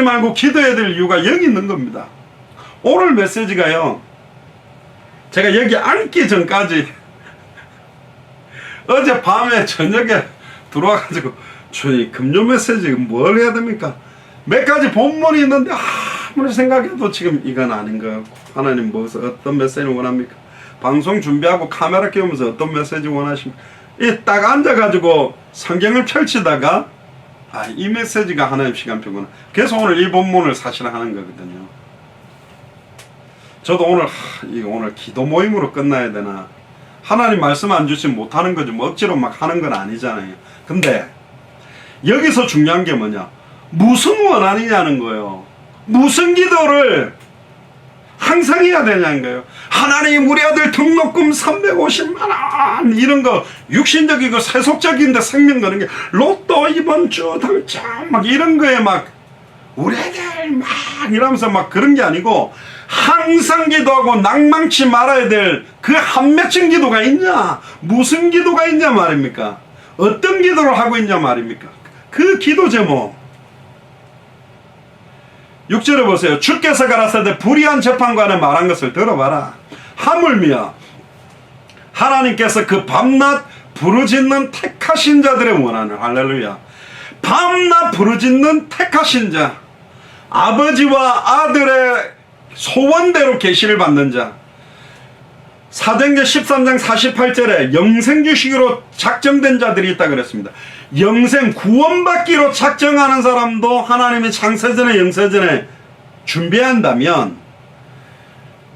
말고 기도해야 될 이유가 여기 있는 겁니다. 오늘 메시지가요, 제가 여기 앉기 전까지 어제 밤에 저녁에 들어와가지고 주님 금요 메시지 뭘 해야 됩니까? 몇 가지 본문이 있는데 아무리 생각해도 지금 이건 아닌 것 같고, 하나님 무엇을 어떤 메시지를 원합니까? 방송 준비하고 카메라 끼우면서 어떤 메시지 원하십니까? 이 딱 앉아가지고 성경을 펼치다가 이 메시지가 하나님 시간표구나. 그래서 오늘 이 본문을 사실 하는 거거든요. 저도 오늘 기도 모임으로 끝나야 되나, 하나님 말씀 안 주시면 못하는 거지 뭐 억지로 막 하는 건 아니잖아요. 근데 여기서 중요한 게 뭐냐, 무슨 원한이냐는 거예요. 무슨 기도를 항상 해야 되냐는 거예요. 하나님 우리 아들 등록금 350만원 이런 거 육신적이고 세속적인데 생명 거는 게 로또 이번 주 당첨 막 이런 거에 막 우리 애들 막 이러면서 막 그런 게 아니고, 항상 기도하고 낭망치 말아야 될 그 한 맺힌 기도가 있냐, 무슨 기도가 있냐 말입니까? 어떤 기도를 하고 있냐 말입니까? 그 기도 제목 6절에 보세요. 주께서 가라사대 불의한 재판관에 말한 것을 들어봐라. 하물며 하나님께서 그 밤낮 부르짖는 택하신 자들의 원한을, 할렐루야, 밤낮 부르짖는 택하신 자, 아버지와 아들의 소원대로 계시를 받는 자, 사도행전 13장 48절에 영생 주시기로 작정된 자들이 있다 그랬습니다. 영생 구원받기로 작정하는 사람도 하나님이 창세전에 영세전에 준비한다면,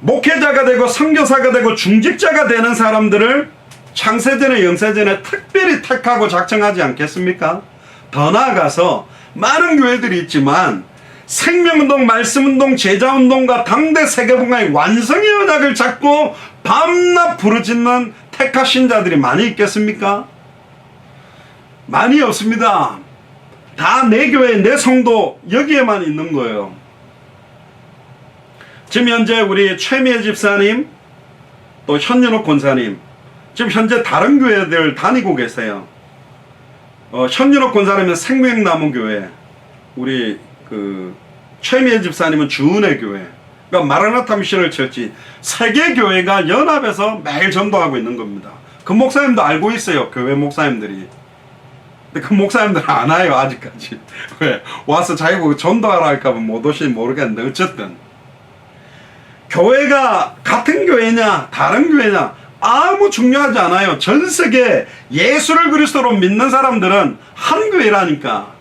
목회자가 되고 선교사가 되고 중직자가 되는 사람들을 창세전에 영세전에 특별히 택하고 작정하지 않겠습니까? 더 나아가서 많은 교회들이 있지만 생명운동, 말씀운동, 제자운동과 당대 세계복음의 완성의 언약을 잡고 밤낮 부르짖는 택하신 자들이 많이 있겠습니까? 많이 없습니다. 다 내 교회, 내 성도 여기에만 있는 거예요. 지금 현재 우리 최미애 집사님, 또 현연옥 권사님, 지금 현재 다른 교회들 다니고 계세요. 현연옥 권사님은 생명나무교회, 우리 최미애 집사님은 주은혜 교회, 그러니까 마라나타 미션을 철지 세계 교회가 연합해서 매일 전도하고 있는 겁니다. 그 목사님도 알고 있어요. 교회 목사님들이. 근데 그 목사님들은 안 와요 아직까지. 왜? 와서 자기 보고 전도하라 할까봐 못 오시지 모르겠는데, 어쨌든 교회가 같은 교회냐 다른 교회냐 아무 중요하지 않아요. 전 세계 예수를 그리스도로 믿는 사람들은 한 교회라니까.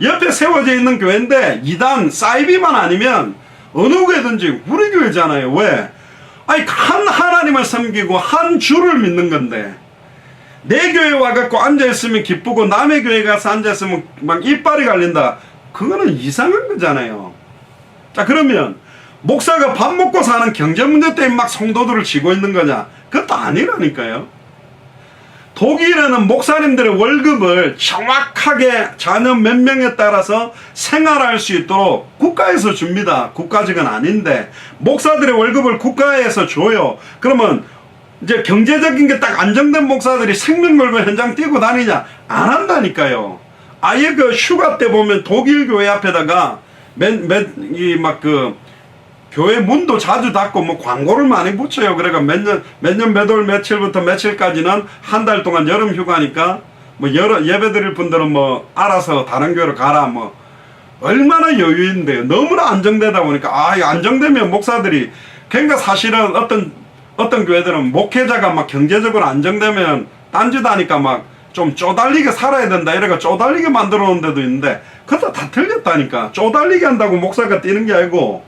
옆에 세워져 있는 교회인데 이단 사이비만 아니면 어느 교회든지 우리 교회잖아요. 왜? 아니 한 하나님을 섬기고 한 주를 믿는 건데, 내 교회 와갖고 앉아있으면 기쁘고 남의 교회 가서 앉아있으면 막 이빨이 갈린다, 그거는 이상한 거잖아요. 자, 그러면 목사가 밥 먹고 사는 경제 문제 때문에 막 성도들을 쥐고 있는 거냐? 그것도 아니라니까요. 독일에는 목사님들의 월급을 정확하게 자녀 몇 명에 따라서 생활할 수 있도록 국가에서 줍니다. 국가직은 아닌데 목사들의 월급을 국가에서 줘요. 그러면 이제 경제적인 게 딱 안정된 목사들이 생명 걸고 현장 뛰고 다니냐? 안 한다니까요. 아예 그 휴가 때 보면 독일 교회 앞에다가 교회 문도 자주 닫고 뭐 광고를 많이 붙여요. 그러니까 몇 월 며칠부터 며칠까지는 한 달 동안 여름 휴가니까 뭐 예배 드릴 분들은 뭐 알아서 다른 교회로 가라, 뭐 얼마나 여유인데요. 너무나 안정되다 보니까 안정되면 목사들이, 그러니까 사실은 어떤 교회들은 목회자가 막 경제적으로 안정되면 딴짓하니까 막 좀 쪼달리게 살아야 된다 이래가 쪼달리게 만들어 놓은 데도 있는데, 그것도 다 틀렸다니까. 쪼달리게 한다고 목사가 뛰는 게 아니고,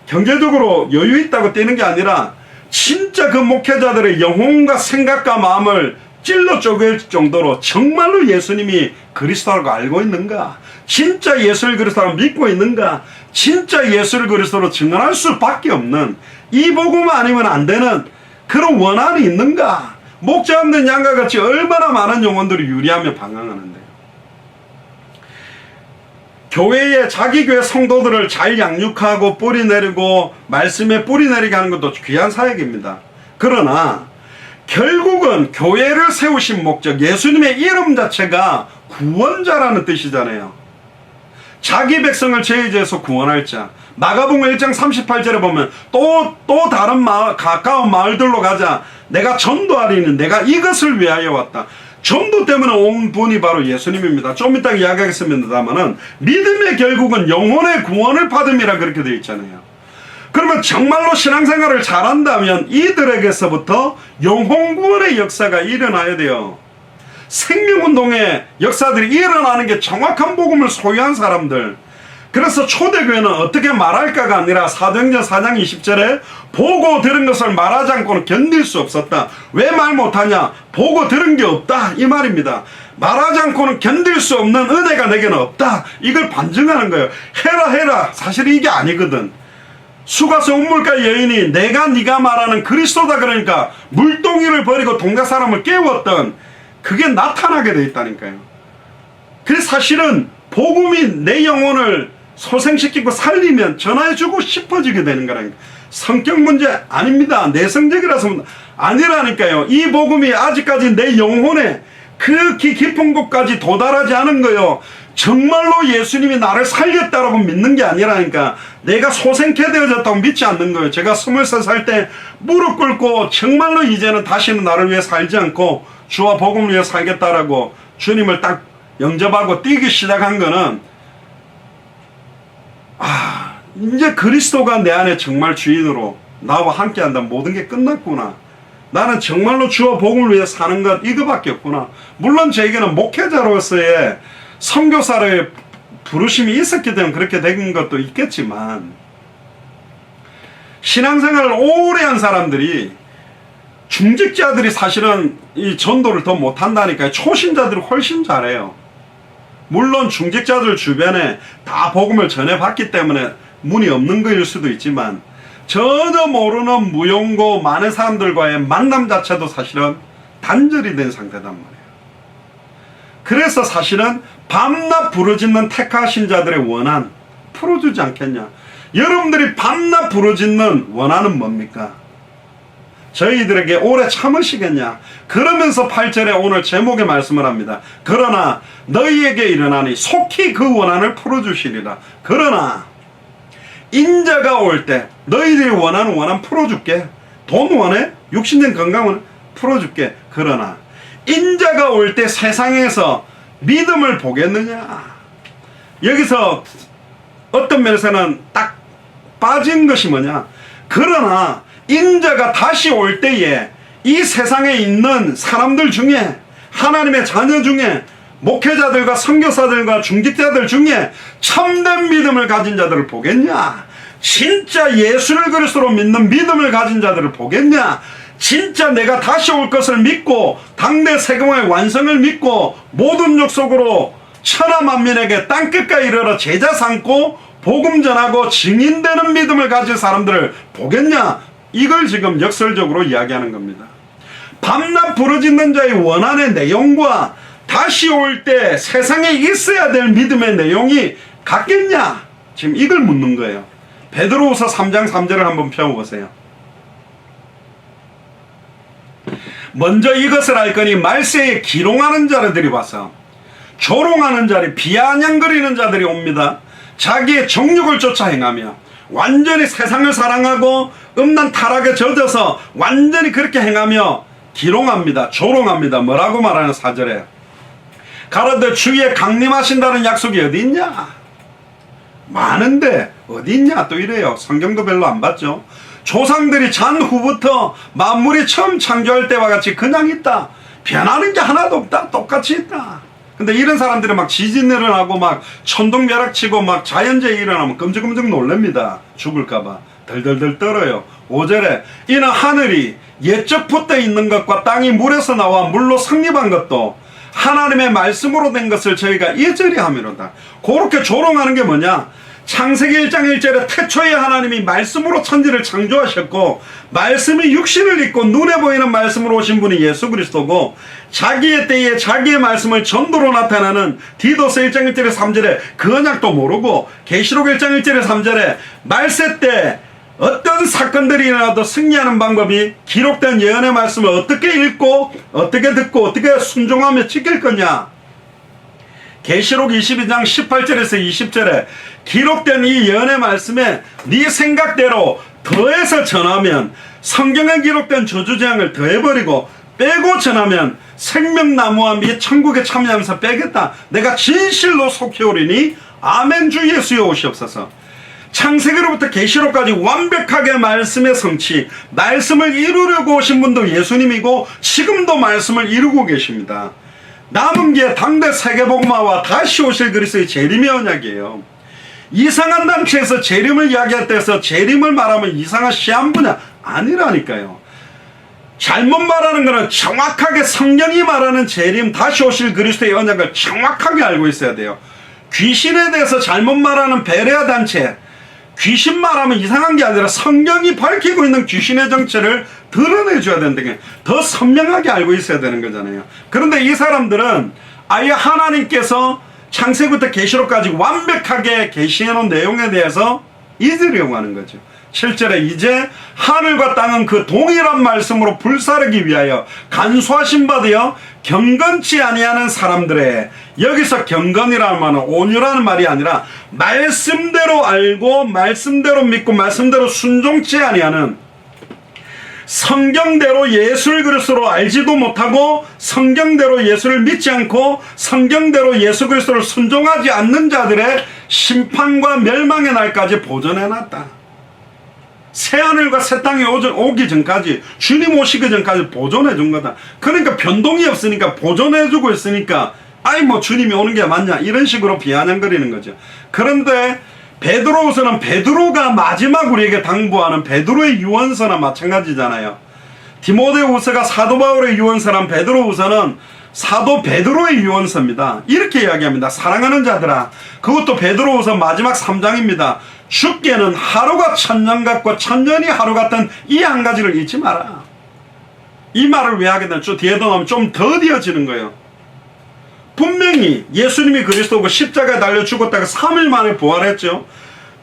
경제적으로 여유 있다고 뛰는 게 아니라 진짜 그 목회자들의 영혼과 생각과 마음을 찔러 쪼갤 정도로 정말로 예수님이 그리스도라고 알고 있는가, 진짜 예수를 그리스도라고 믿고 있는가, 진짜 예수를 그리스도로 증언할 수밖에 없는, 이 복음 아니면 안 되는 그런 원한이 있는가. 목자 없는 양과 같이 얼마나 많은 영혼들이 유리하며 방황하는데요. 교회에, 자기 교회 성도들을 잘 양육하고 뿌리 내리고 말씀에 뿌리 내리게 하는 것도 귀한 사역입니다. 그러나 결국은 교회를 세우신 목적, 예수님의 이름 자체가 구원자라는 뜻이잖아요. 자기 백성을 죄의 죄에서 구원할 자. 마가복음 1장 38절에 보면 또 다른 마을, 가까운 마을들로 가자. 내가 전도하리니 내가 이것을 위하여 왔다. 전도 때문에 온 분이 바로 예수님입니다. 좀 이따 이야기하겠습니다만은 믿음의 결국은 영혼의 구원을 받음이라 그렇게 되어 있잖아요. 그러면 정말로 신앙생활을 잘한다면 이들에게서부터 영혼 구원의 역사가 일어나야 돼요. 생명운동의 역사들이 일어나는 게 정확한 복음을 소유한 사람들. 그래서 초대교회는 어떻게 말할까가 아니라 사도행전 4장 20절에 보고 들은 것을 말하지 않고는 견딜 수 없었다. 왜 말 못하냐? 보고 들은 게 없다 이 말입니다. 말하지 않고는 견딜 수 없는 은혜가 내게는 없다. 이걸 반증하는 거예요. 해라 사실 이게 아니거든. 수가성 운물가 여인이 내가 네가 말하는 그리스도다 그러니까 물동이를 버리고 동네 사람을 깨웠던 그게 나타나게 돼 있다니까요. 그래서 사실은 복음이 내 영혼을 소생시키고 살리면 전화해주고 싶어지게 되는 거라니까. 성격 문제 아닙니다. 내성적이라서 아니라니까요. 이 복음이 아직까지 내 영혼에 그 깊은 곳까지 도달하지 않은 거요. 정말로 예수님이 나를 살렸다라고 믿는 게 아니라니까. 내가 소생케 되어졌다고 믿지 않는 거예요. 제가 23살 때 무릎 꿇고 정말로 이제는 다시는 나를 위해 살지 않고 주와 복음을 위해 살겠다라고 주님을 딱 영접하고 뛰기 시작한 거는 이제 그리스도가 내 안에 정말 주인으로 나와 함께 한다면 모든 게 끝났구나. 나는 정말로 주와 복음을 위해 사는 것 이거밖에 없구나. 물론 저에게는 목회자로서의 선교사를 부르심이 있었기 때문에 그렇게 된 것도 있겠지만 신앙생활을 오래 한 사람들이 중직자들이 사실은 이 전도를 더 못한다니까요. 초신자들이 훨씬 잘해요. 물론 중직자들 주변에 다 복음을 전해봤기 때문에 문이 없는 거일 수도 있지만 전혀 모르는 무용고 많은 사람들과의 만남 자체도 사실은 단절이 된 상태단 말이에요. 그래서 사실은 밤낮 부르짖는 택하신 자들의 원한 풀어주지 않겠냐. 여러분들이 밤낮 부르짖는 원한은 뭡니까? 저희들에게 오래 참으시겠냐. 그러면서 8절에 오늘 제목의 말씀을 합니다. 그러나 너희에게 일어나니 속히 그 원한을 풀어주시리라. 그러나 인자가 올 때 너희들이 원하는 원한 풀어줄게. 돈 원해? 육신된 건강은 풀어줄게. 그러나 인자가 올 때 세상에서 믿음을 보겠느냐. 여기서 어떤 면에서는 딱 빠진 것이 뭐냐. 그러나 인자가 다시 올 때에 이 세상에 있는 사람들 중에 하나님의 자녀 중에 목회자들과 선교사들과 중직자들 중에 참된 믿음을 가진 자들을 보겠냐. 진짜 예수를 그리스도로 믿는 믿음을 가진 자들을 보겠냐. 진짜 내가 다시 올 것을 믿고 당대 세금의 완성을 믿고 모든 족속으로 천하만민에게 땅끝까지 이르러 제자 삼고 복음 전하고 증인되는 믿음을 가진 사람들을 보겠냐. 이걸 지금 역설적으로 이야기하는 겁니다. 밤낮 부르짖는 자의 원한의 내용과 다시 올 때 세상에 있어야 될 믿음의 내용이 같겠냐. 지금 이걸 묻는 거예요. 베드로후서 3장 3절을 한번 펴보세요. 먼저 이것을 알 거니 말세에 기롱하는 자들이 와서 조롱하는 자리 비아냥거리는 자들이 옵니다. 자기의 정욕을 쫓아 행하며 완전히 세상을 사랑하고 음란 타락에 젖어서 완전히 그렇게 행하며 기롱합니다. 조롱합니다. 뭐라고 말하는 4절에 가로되 주위에 강림하신다는 약속이 어디 있냐. 많은데 어디 있냐 또 이래요. 성경도 별로 안 봤죠. 조상들이 잔후부터 만물이 처음 창조할 때와 같이 그냥 있다. 변하는 게 하나도 없다. 똑같이 있다. 근데 이런 사람들이 막 지진 일어나고 막 천둥벼락치고 막 자연재해 일어나면 끔찍끔찍 놀랍니다. 죽을까봐 덜덜덜 떨어요. 5절에 이는 하늘이 옛적 붙어 있는 것과 땅이 물에서 나와 물로 성립한 것도 하나님의 말씀으로 된 것을 저희가 이절이 하미로다. 그렇게 조롱하는 게 뭐냐. 창세기 1장 1절에 태초에 하나님이 말씀으로 천지를 창조하셨고 말씀이 육신을 입고 눈에 보이는 말씀으로 오신 분이 예수 그리스도고 자기의 때에 자기의 말씀을 전도로 나타나는 디도서 1장 1절에 3절에 그 언약도 모르고 계시록 1장 1절에 3절에 말세 때 어떤 사건들이 일어나도 승리하는 방법이 기록된 예언의 말씀을 어떻게 읽고 어떻게 듣고 어떻게 순종하며 지킬 거냐. 계시록 22장 18절에서 20절에 기록된 이 예언의 말씀에 네 생각대로 더해서 전하면, 성경에 기록된 저주재앙을 더해버리고 빼고 전하면 생명나무와 및 천국에 참여하면서 빼겠다. 내가 진실로 속해오리니 아멘. 주 예수여 오시옵소서. 창세기로부터 계시록까지 완벽하게 말씀의 성취, 말씀을 이루려고 오신 분도 예수님이고 지금도 말씀을 이루고 계십니다. 남은 게 당대 세계복음화와 다시 오실 그리스도의 재림의 언약이에요. 이상한 단체에서 재림을 이야기할 때에서 재림을 말하면 이상한 시한 분야 아니라니까요. 잘못 말하는 것은 정확하게 성경이 말하는 재림, 다시 오실 그리스도의 언약을 정확하게 알고 있어야 돼요. 귀신에 대해서 잘못 말하는 베레아 단체, 귀신 말하면 이상한 게 아니라 성경이 밝히고 있는 귀신의 정체를 드러내줘야 된다는 게 더 선명하게 알고 있어야 되는 거잖아요. 그런데 이 사람들은 아예 하나님께서 창세부터 계시록까지 완벽하게 계시해놓은 내용에 대해서 잊으려고 하는 거죠. 7절에 이제 하늘과 땅은 그 동일한 말씀으로 불사르기 위하여 간수하신 바 되어 경건치 아니하는 사람들의, 여기서 경건이라는 말은 온유라는 말이 아니라 말씀대로 알고 말씀대로 믿고 말씀대로 순종치 아니하는, 성경대로 예수를 그리스도로 알지도 못하고 성경대로 예수를 믿지 않고 성경대로 예수 그리스도를 순종하지 않는 자들의 심판과 멸망의 날까지 보존해놨다. 새하늘과 새 땅이 오기 전까지, 주님 오시기 전까지 보존해 준 거다. 그러니까 변동이 없으니까, 보존해 주고 있으니까 아이 뭐 주님이 오는 게 맞냐 이런 식으로 비아냥거리는 거죠. 그런데 베드로후서는 베드로가 마지막 우리에게 당부하는 베드로의 유언서나 마찬가지잖아요. 디모데후서가 사도 바울의 유언서란 베드로후서는 사도 베드로의 유언서입니다. 이렇게 이야기합니다. 사랑하는 자들아, 그것도 베드로후서 마지막 3장입니다. 죽게는 하루가 천년 같고 천년이 하루 같은 이 한 가지를 잊지 마라. 이 말을 왜 하게 되냐, 뒤에도 나오면 좀 더디어지는 거예요. 분명히 예수님이 그리스도고 십자가에 달려 죽었다가 3일 만에 부활했죠.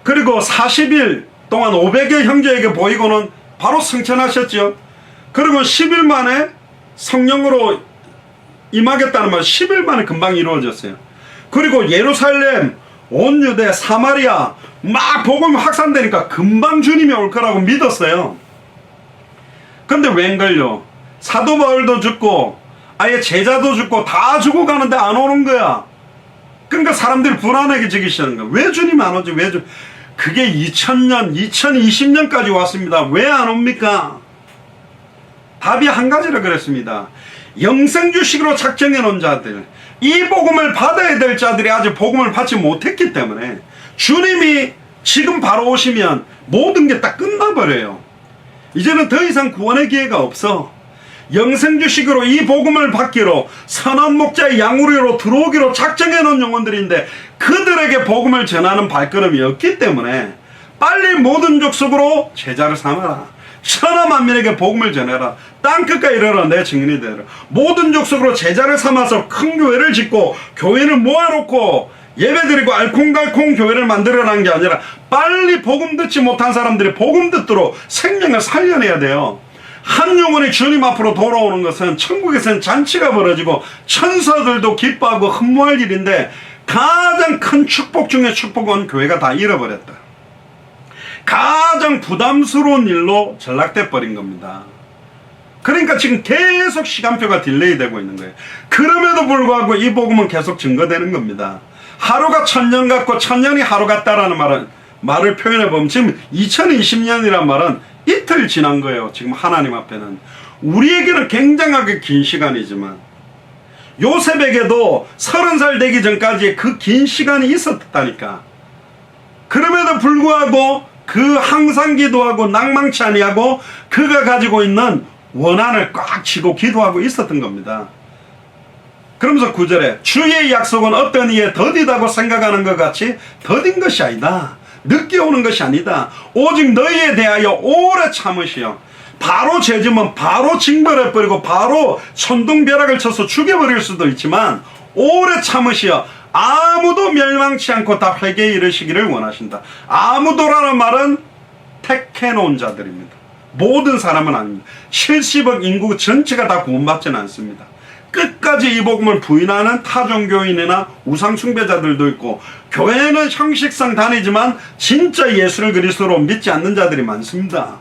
그리고 40일 동안 500여 형제에게 보이고는 바로 승천하셨죠. 그리고 10일 만에 성령으로 임하겠다는 말 10일 만에 금방 이루어졌어요. 그리고 예루살렘, 온 유대, 사마리아 막 복음이 확산되니까 금방 주님이 올 거라고 믿었어요. 근데 웬걸요, 사도 바울도 죽고 아예 제자도 죽고 다 죽어가는데 안 오는 거야. 그러니까 사람들이 불안해지기 시작하는 거야. 왜 주님 안 오지? 왜 그게 2000년, 2020년까지 왔습니다. 왜 안 옵니까? 답이 한 가지라 그랬습니다. 영생주식으로 작정해 놓은 자들, 이 복음을 받아야 될 자들이 아직 복음을 받지 못했기 때문에 주님이 지금 바로 오시면 모든 게 딱 끝나버려요. 이제는 더 이상 구원의 기회가 없어. 영생주식으로 이 복음을 받기로 선한 목자의 양우리로 들어오기로 작정해 놓은 영혼들인데 그들에게 복음을 전하는 발걸음이 없기 때문에 빨리 모든 족속으로 제자를 삼아라. 천하 만민에게 복음을 전해라. 땅끝까지 이르라. 내 증인이 되라. 모든 족속으로 제자를 삼아서 큰 교회를 짓고 교회를 모아놓고 예배드리고 알콩달콩 교회를 만들어라는 게 아니라 빨리 복음 듣지 못한 사람들이 복음 듣도록 생명을 살려내야 돼요. 한 영혼이 주님 앞으로 돌아오는 것은 천국에서는 잔치가 벌어지고 천사들도 기뻐하고 흠모할 일인데 가장 큰 축복 중에 축복은 교회가 다 잃어버렸다. 가장 부담스러운 일로 전락돼 버린 겁니다. 그러니까 지금 계속 시간표가 딜레이 되고 있는 거예요. 그럼에도 불구하고 이 복음은 계속 증거되는 겁니다. 하루가 천년 같고 천년이 하루 같다라는 말을 표현해 보면 지금 2020년이란 말은 이틀 지난 거예요. 지금 하나님 앞에는. 우리에게는 굉장하게 긴 시간이지만 요셉에게도 30살 되기 전까지 그 긴 시간이 있었다니까. 그럼에도 불구하고 그 항상 기도하고 낭망치 아니하고 그가 가지고 있는 원한을 꽉 쥐고 기도하고 있었던 겁니다. 그러면서 9절에 주의 약속은 어떤 이에 더디다고 생각하는 것 같이 더딘 것이 아니다. 늦게 오는 것이 아니다. 오직 너희에 대하여 오래 참으시오. 바로 죄지면 바로 징벌해버리고 바로 천둥벼락을 쳐서 죽여버릴 수도 있지만 오래 참으시오. 아무도 멸망치 않고 다 회개에 이르시기를 원하신다. 아무도라는 말은 택해놓은 자들입니다. 모든 사람은 아닙니다. 70억 인구 전체가 다 구원받지는 않습니다. 끝까지 이 복음을 부인하는 타종교인이나 우상숭배자들도 있고, 교회는 형식상 다니지만 진짜 예수를 그리스도로 믿지 않는 자들이 많습니다.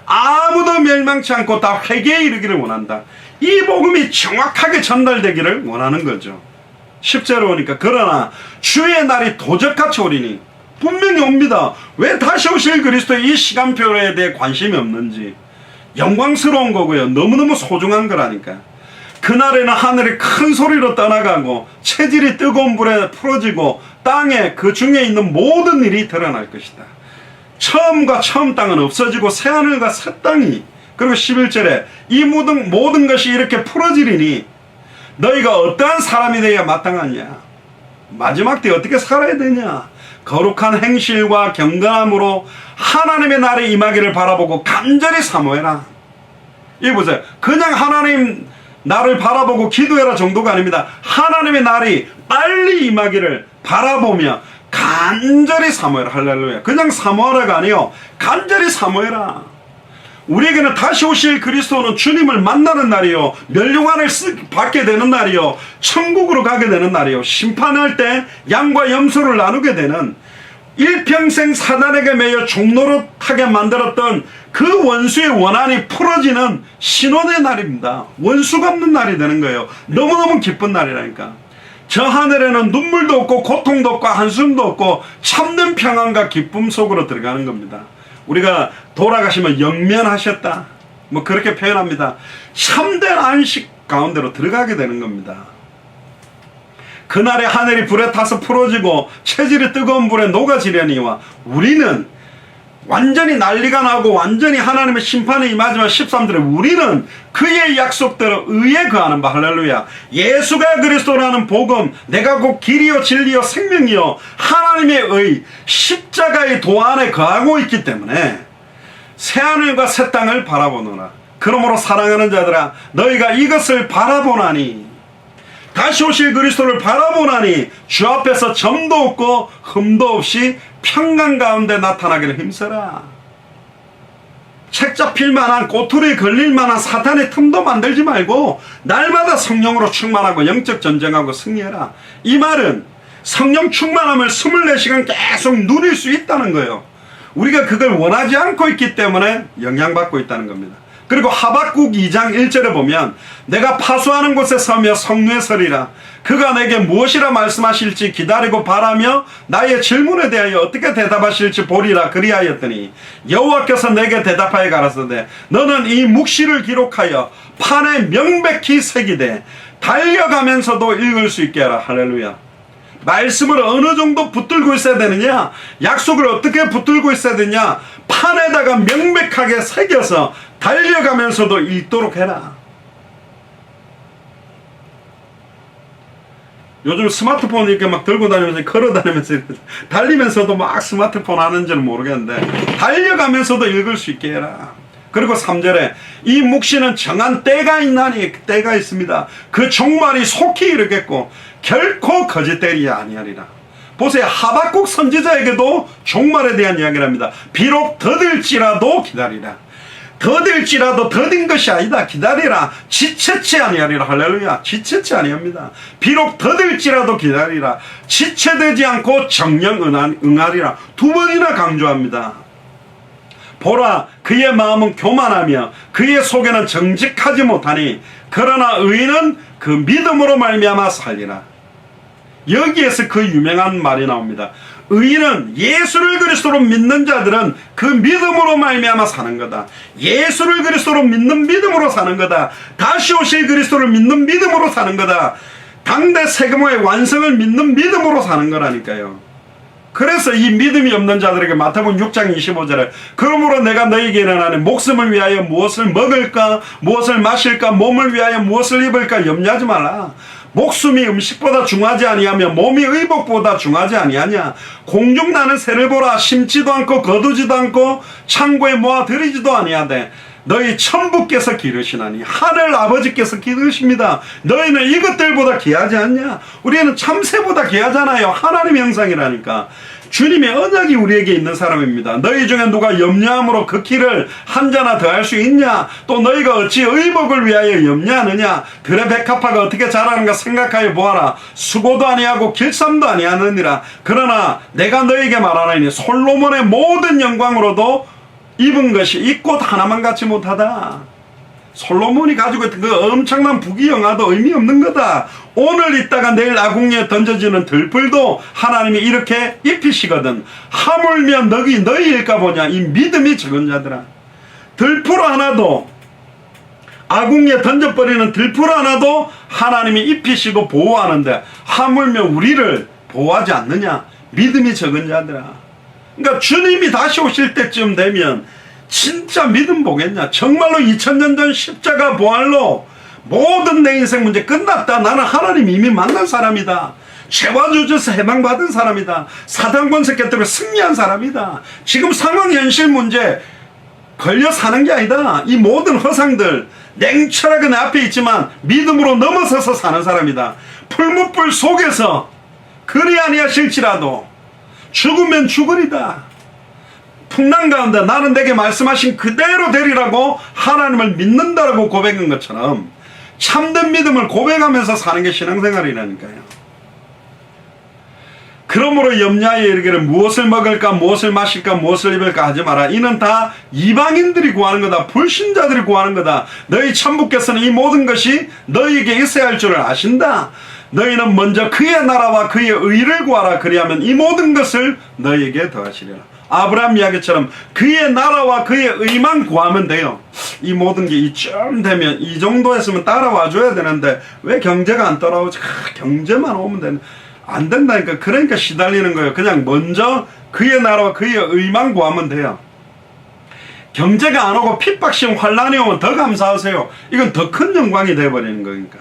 아무도 멸망치 않고 다 회개에 이르기를 원한다. 이 복음이 정확하게 전달되기를 원하는 거죠. 10절에 오니까 그러나 주의 날이 도적같이 오리니, 분명히 옵니다. 왜 다시 오실 그리스도의 이 시간표에 대해 관심이 없는지. 영광스러운 거고요. 너무너무 소중한 거라니까. 그날에는 하늘이 큰 소리로 떠나가고 체질이 뜨거운 불에 풀어지고 땅에 그 중에 있는 모든 일이 드러날 것이다. 처음과 처음 땅은 없어지고 새하늘과 새 땅이, 그리고 11절에 이 모든 것이 이렇게 풀어지리니 너희가 어떠한 사람이 되어야 마땅하냐. 마지막 때 어떻게 살아야 되냐. 거룩한 행실과 경건함으로 하나님의 날에 임하기를 바라보고 간절히 사모해라. 이 보세요. 그냥 하나님 나를 바라보고 기도해라 정도가 아닙니다. 하나님의 날이 빨리 임하기를 바라보며 간절히 사모해라. 할렐루야. 그냥 사모하라가 아니요, 간절히 사모해라. 우리에게는 다시 오실 그리스도는 주님을 만나는 날이요, 멸류관을 받게 되는 날이요, 천국으로 가게 되는 날이요, 심판할 때 양과 염소를 나누게 되는, 일평생 사단에게 매여 종노릇하게 만들었던 그 원수의 원한이 풀어지는 신원의 날입니다. 원수가 없는 날이 되는 거예요. 너무너무 기쁜 날이라니까. 저 하늘에는 눈물도 없고 고통도 없고 한숨도 없고 참된 평안과 기쁨 속으로 들어가는 겁니다. 우리가 돌아가시면 영면하셨다, 뭐 그렇게 표현합니다. 참된 안식 가운데로 들어가게 되는 겁니다. 그날에 하늘이 불에 타서 풀어지고 체질이 뜨거운 불에 녹아지려니와 우리는 완전히 난리가 나고 완전히 하나님의 심판에 임하지만 13절에 우리는 그의 약속대로 의에 거하는 바. 할렐루야. 예수가 그리스도라는 복음, 내가 곧 길이요 진리요 생명이요 하나님의 의 십자가의 도 안에 거하고 있기 때문에 새하늘과 새 땅을 바라보노라. 그러므로 사랑하는 자들아, 너희가 이것을 바라보나니, 다시 오실 그리스도를 바라보나니 주 앞에서 점도 없고 흠도 없이 평강 가운데 나타나기를 힘써라. 책 잡힐 만한, 꼬투리에 걸릴 만한 사탄의 틈도 만들지 말고 날마다 성령으로 충만하고 영적 전쟁하고 승리해라. 이 말은 성령 충만함을 24시간 계속 누릴 수 있다는 거예요. 우리가 그걸 원하지 않고 있기 때문에 영향받고 있다는 겁니다. 그리고 하박국 2장 1절에 보면 내가 파수하는 곳에 서며 성루에 서리라. 그가 내게 무엇이라 말씀하실지 기다리고 바라며 나의 질문에 대하여 어떻게 대답하실지 보리라. 그리하였더니 여호와께서 내게 대답하여 가라사대 너는 이 묵시를 기록하여 판에 명백히 새기되 달려가면서도 읽을 수 있게 하라. 할렐루야. 말씀을 어느 정도 붙들고 있어야 되느냐, 약속을 어떻게 붙들고 있어야 되냐, 판에다가 명백하게 새겨서 달려가면서도 읽도록 해라. 요즘 스마트폰 이렇게 막 들고 다니면서 걸어 다니면서 달리면서도 막 스마트폰 하는지는 모르겠는데 달려가면서도 읽을 수 있게 해라. 그리고 3절에 이 묵시는 정한 때가 있나니, 때가 있습니다. 그 종말이 속히 이르겠고 결코 거짓되리 아니하리라. 보세요. 하박국 선지자에게도 종말에 대한 이야기를 합니다. 비록 더딜지라도 기다리라. 더딜지라도 더딘 것이 아니다. 기다리라. 지체치 아니하리라. 할렐루야. 지체치 아니합니다. 비록 더딜지라도 기다리라. 지체되지 않고 정령 응하리라. 2번이나 강조합니다. 보라, 그의 마음은 교만하며 그의 속에는 정직하지 못하니 그러나 의인은 그 믿음으로 말미암아 살리라. 여기에서 그 유명한 말이 나옵니다. 의인은 예수를 그리스도로 믿는 자들은 그 믿음으로 말미암아 사는 거다. 예수를 그리스도로 믿는 믿음으로 사는 거다. 다시 오실 그리스도를 믿는 믿음으로 사는 거다. 당대 세금의 완성을 믿는 믿음으로 사는 거라니까요. 그래서 이 믿음이 없는 자들에게 마태복음 6장 25절에 그러므로 내가 너희에게 이르노니 목숨을 위하여 무엇을 먹을까 무엇을 마실까 몸을 위하여 무엇을 입을까 염려하지 말라. 목숨이 음식보다 중하지 아니하며 몸이 의복보다 중하지 아니하냐. 공중 나는 새를 보라. 심지도 않고 거두지도 않고 창고에 모아 들이지도 아니하되 너희 천부께서 기르시나니 하늘 아버지께서 기르십니다. 너희는 이것들보다 귀하지 않냐. 우리는 참새보다 귀하잖아요. 하나님의 형상이라니까. 주님의 언약이 우리에게 있는 사람입니다. 너희 중에 누가 염려함으로 그 키를 한 자나 더할 수 있냐? 또 너희가 어찌 의복을 위하여 염려하느냐? 들의 백합화가 어떻게 자라는가 생각하여 보아라. 수고도 아니하고 길쌈도 아니하느니라. 그러나 내가 너희에게 말하나니 솔로몬의 모든 영광으로도 입은 것이 이 꽃 하나만 같지 못하다. 솔로몬이 가지고 있던 그 엄청난 부귀영화도 의미 없는 거다. 오늘 있다가 내일 아궁이에 던져지는 들풀도 하나님이 이렇게 입히시거든. 하물며 너희일까 보냐. 이 믿음이 적은 자들아. 들풀 하나도, 아궁이에 던져버리는 들풀 하나도 하나님이 입히시고 보호하는데 하물며 우리를 보호하지 않느냐. 믿음이 적은 자들아. 그러니까 주님이 다시 오실 때쯤 되면 진짜 믿음 보겠냐. 정말로 2000년 전 십자가 부활로 모든 내 인생 문제 끝났다. 나는 하나님 이미 만난 사람이다. 죄와 저주에서 해방받은 사람이다. 사단 권세 때문에 승리한 사람이다. 지금 상황 현실 문제 걸려 사는 게 아니다. 이 모든 허상들 냉철하게 내 앞에 있지만 믿음으로 넘어서서 사는 사람이다. 풀무불 속에서 그리 아니하실지라도 죽으면 죽으리다. 풍랑 가운데 나는 내게 말씀하신 그대로 되리라고 하나님을 믿는다라고 고백한 것처럼 참된 믿음을 고백하면서 사는 게 신앙생활이라니까요. 그러므로 염려하여 이르기를 무엇을 먹을까 무엇을 마실까 무엇을 입을까 하지 마라. 이는 다 이방인들이 구하는 거다. 불신자들이 구하는 거다. 너희 천부께서는 이 모든 것이 너희에게 있어야 할 줄을 아신다. 너희는 먼저 그의 나라와 그의 의를 구하라. 그리하면 이 모든 것을 너희에게 더하시리라. 아브라함 이야기처럼 그의 나라와 그의 의만 구하면 돼요. 이 모든 게 이쯤 되면 이 정도 했으면 따라와 줘야 되는데 왜 경제가 안 따라오지? 경제만 오면 되는 안 된다니까. 그러니까 시달리는 거예요. 그냥 먼저 그의 나라와 그의 의만 구하면 돼요. 경제가 안 오고 핍박심 환란이 오면 더 감사하세요. 이건 더 큰 영광이 되어버리는 거니까.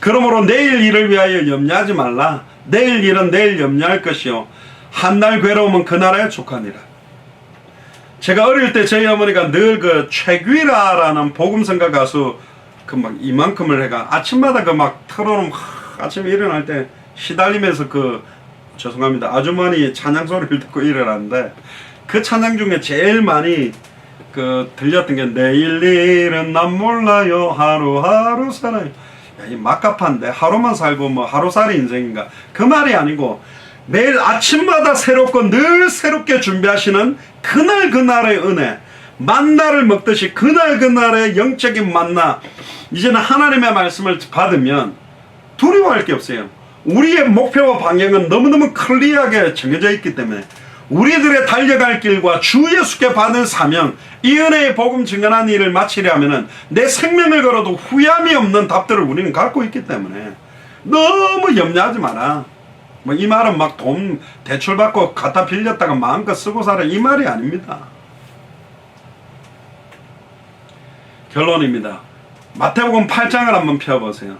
그러므로 내일 일을 위하여 염려하지 말라. 내일 일은 내일 염려할 것이요 한날 괴로움은 그날에 족하니라. 제가 어릴 때 저희 어머니가 늘 그 최귀라라는 복음성가 가수 그 막 이만큼을 해가 아침마다 그 막 틀어놓으면 아침에 일어날 때 시달리면서 그 죄송합니다 아주머니 찬양 소리를 듣고 일어났는데 그 찬양 중에 제일 많이 그 들렸던 게 내일 일은 난 몰라요 하루하루 살아요. 야, 이 막갑한데 하루만 살고 뭐 하루살이 인생인가. 그 말이 아니고 매일 아침마다 새롭고 늘 새롭게 준비하시는 그날 그날의 은혜, 만나를 먹듯이 그날 그날의 영적인 만나. 이제는 하나님의 말씀을 받으면 두려워할 게 없어요. 우리의 목표와 방향은 너무너무 클리어하게 정해져 있기 때문에 우리들의 달려갈 길과 주 예수께 받은 사명, 이 은혜의 복음 증언한 일을 마치려면 내 생명을 걸어도 후회함이 없는 답들을 우리는 갖고 있기 때문에 너무 염려하지 마라. 뭐 이 말은 막 돈 대출받고 갖다 빌렸다가 마음껏 쓰고 살아 이 말이 아닙니다. 결론입니다. 마태복음 8장을 한번 펴보세요.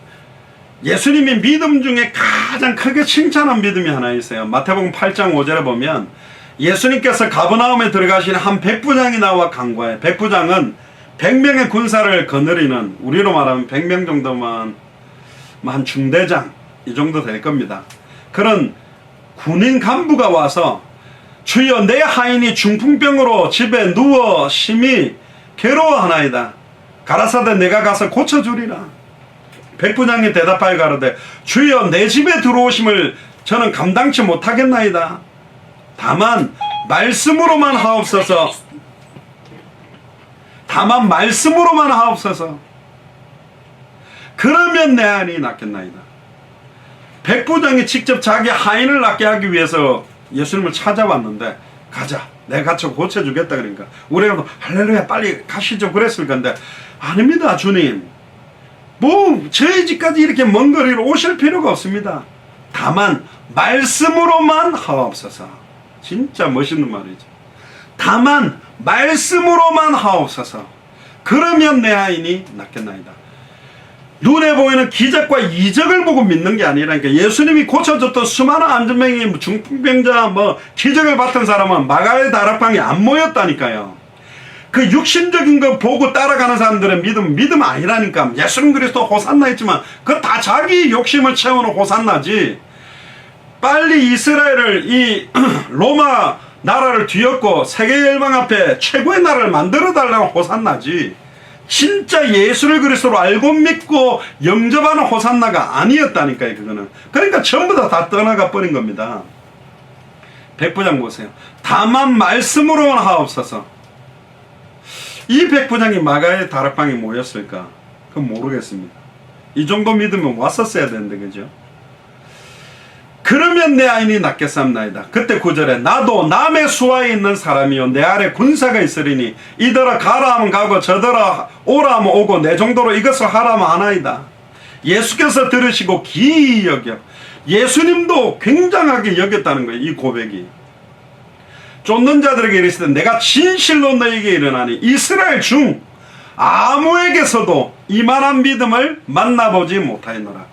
예수님이 믿음 중에 가장 크게 칭찬한 믿음이 하나 있어요. 마태복음 8장 5절에 보면 예수님께서 가버나움에 들어가신 한 백부장이 나와 간과해. 백부장은 100명의 군사를 거느리는, 우리로 말하면 100명 정도면 한 중대장 이 정도 될 겁니다. 그런 군인 간부가 와서 주여 내 하인이 중풍병으로 집에 누워 심히 괴로워하나이다. 가라사대 내가 가서 고쳐주리라. 백부장이 대답하여 가로되 주여 내 집에 들어오심을 저는 감당치 못하겠나이다. 다만 말씀으로만 하옵소서. 다만 말씀으로만 하옵소서. 그러면 내 아이 낫겠나이다. 백부장이 직접 자기 하인을 낫게 하기 위해서 예수님을 찾아왔는데 가자 내가 같이 고쳐주겠다 그러니까 우리가 할렐루야 빨리 가시죠 그랬을 건데 아닙니다 주님. 뭐 저희 집까지 이렇게 먼 거리로 오실 필요가 없습니다. 다만 말씀으로만 하옵소서. 진짜 멋있는 말이죠. 다만 말씀으로만 하옵소서. 그러면 내 아인이 낫겠나이다. 눈에 보이는 기적과 이적을 보고 믿는 게 아니라니까. 예수님이 고쳐줬던 수많은 안전병이 중풍병자 뭐 기적을 받던 사람은 마가의 다락방에 안 모였다니까요. 그 육신적인 거 보고 따라가는 사람들의 믿음 아니라니까. 예수님 그리스도 호산나 했지만 그거 다 자기 욕심을 채우는 호산나지. 빨리 이스라엘을 이 로마 나라를 뒤엎고 세계 열방 앞에 최고의 나라를 만들어 달라고 호산나지, 진짜 예수를 그리스도로 알고 믿고 영접하는 호산나가 아니었다니까요. 그거는. 그러니까 전부 다 떠나가 버린 겁니다. 백부장 보세요. 다만 말씀으로만 하옵소서. 이 백부장이 마가의 다락방에 모였을까? 그건 모르겠습니다. 이 정도 믿으면 왔었어야 되는데, 그죠? 그러면 내 아인이 낫겠삼나이다. 그때 9절에 나도 남의 수하에 있는 사람이요 내 아래 군사가 있으리니 이더러 가라 하면 가고 저더러 오라 하면 오고 내 정도로 이것을 하라 하면 하나이다. 예수께서 들으시고 기이 여겨, 예수님도 굉장하게 여겼다는 거예요. 이 고백이. 쫓는 자들에게 이르시되 내가 진실로 너에게 이르나니 이스라엘 중 아무에게서도 이만한 믿음을 만나보지 못하였노라.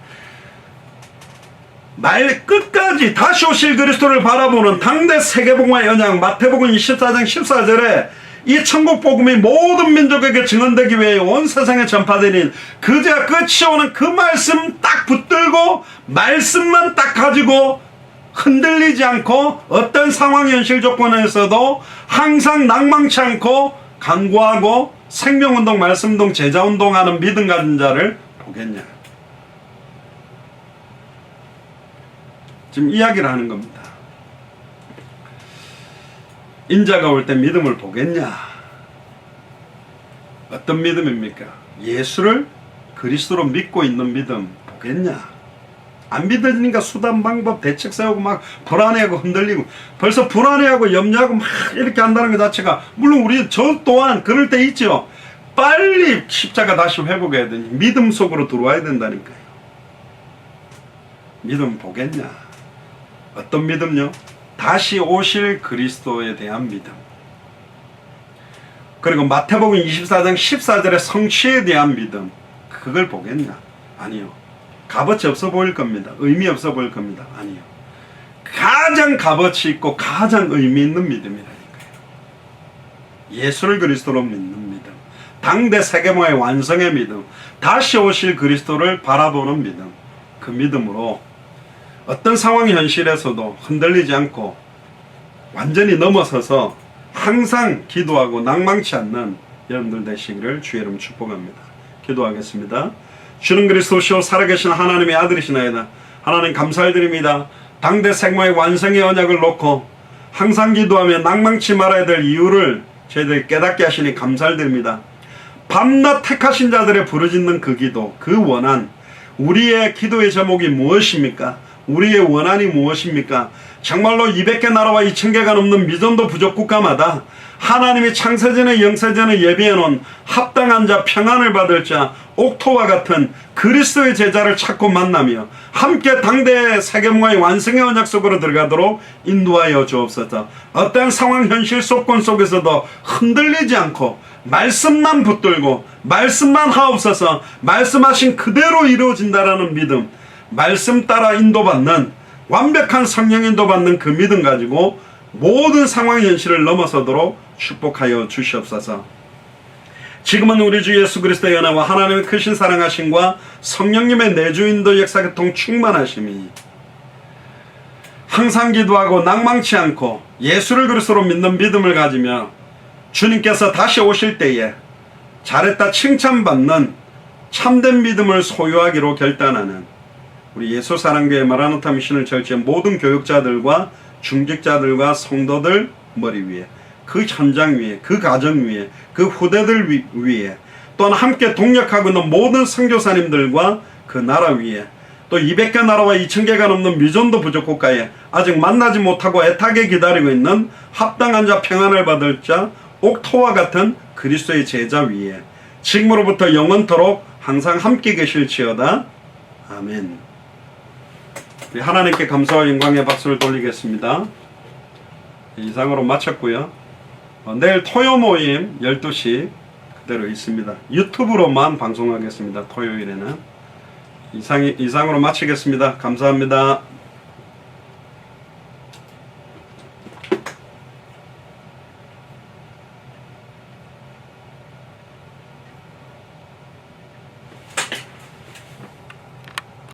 말 끝까지 다시 오실 그리스도를 바라보는 당대 세계복음화의 언약 마태복음 24장 14절에 이 천국 복음이 모든 민족에게 증언되기 위해 온 세상에 전파되는 그제야 끝이 오는 그 말씀 딱 붙들고 말씀만 딱 가지고 흔들리지 않고 어떤 상황 현실 조건에서도 항상 낭망치 않고 간구하고 생명운동 말씀운동 제자운동하는 믿음 가진 자를 보겠냐. 지금 이야기를 하는 겁니다. 인자가 올 때 믿음을 보겠냐? 어떤 믿음입니까? 예수를 그리스도로 믿고 있는 믿음 보겠냐? 안 믿어지니까 수단 방법 대책 세우고 막 불안해하고 흔들리고, 벌써 불안해하고 염려하고 막 이렇게 한다는 것 자체가, 물론 우리 저 또한 그럴 때 있죠. 빨리 십자가 다시 회복해야 되니 믿음 속으로 들어와야 된다니까요. 믿음 보겠냐? 어떤 믿음요? 다시 오실 그리스도에 대한 믿음. 그리고 마태복음 24장 14절의 성취에 대한 믿음. 그걸 보겠냐? 아니요. 값어치 없어 보일 겁니다. 의미 없어 보일 겁니다. 아니요. 가장 값어치 있고 가장 의미 있는 믿음이라니까요. 예수를 그리스도로 믿는 믿음. 당대 세계화의 완성의 믿음. 다시 오실 그리스도를 바라보는 믿음. 그 믿음으로 어떤 상황 현실에서도 흔들리지 않고 완전히 넘어서서 항상 기도하고 낭망치 않는 여러분들 되시기를 주의 이름 축복합니다. 기도하겠습니다. 주는 그리스도시요 살아계신 하나님의 아들이시나이다. 하나님 감사드립니다. 당대 생명의 완성의 언약을 놓고 항상 기도하며 낭망치 말아야 될 이유를 저희들 깨닫게 하시니 감사드립니다. 밤낮 택하신 자들의 부르짖는 그 기도, 그 원한, 우리의 기도의 제목이 무엇입니까? 우리의 원한이 무엇입니까? 정말로 200개 나라와 2000개가 넘는 미전도 부족 국가마다 하나님이 창세전에 영세전에 예비해놓은 합당한 자, 평안을 받을 자, 옥토와 같은 그리스도의 제자를 찾고 만나며 함께 당대의 세계문화의 완성의 언약 속으로 들어가도록 인도하여 주옵소서. 어떠한 상황 현실 속건 속에서도 흔들리지 않고 말씀만 붙들고 말씀만 하옵소서. 말씀하신 그대로 이루어진다라는 믿음, 말씀 따라 인도받는 완벽한 성령 인도받는 그 믿음 가지고 모든 상황 현실을 넘어서도록 축복하여 주시옵소서. 지금은 우리 주 예수 그리스도의 은혜와 하나님의 크신 사랑하심과 성령님의 내주인도 역사교통 충만하심이 항상 기도하고 낭망치 않고 예수를 그리스도로 믿는 믿음을 가지며 주님께서 다시 오실 때에 잘했다 칭찬받는 참된 믿음을 소유하기로 결단하는 우리 예수사랑교회 마라나타 미션을 절제한 모든 교육자들과 중직자들과 성도들 머리 위에, 그 현장 위에, 그 가정 위에, 그 후대들 위에, 또한 함께 동역하고 있는 모든 선교사님들과 그 나라 위에, 또 200개 나라와 2000개가 넘는 미전도 부족 국가에 아직 만나지 못하고 애타게 기다리고 있는 합당한 자, 평안을 받을 자, 옥토와 같은 그리스도의 제자 위에 지금으로부터 영원토록 항상 함께 계실지어다. 아멘. 하나님께 감사와 영광의 박수를 돌리겠습니다. 이상으로 마쳤고요. 내일 토요 모임 12시 그대로 있습니다. 유튜브로만 방송하겠습니다. 토요일에는. 이상으로 마치겠습니다. 감사합니다.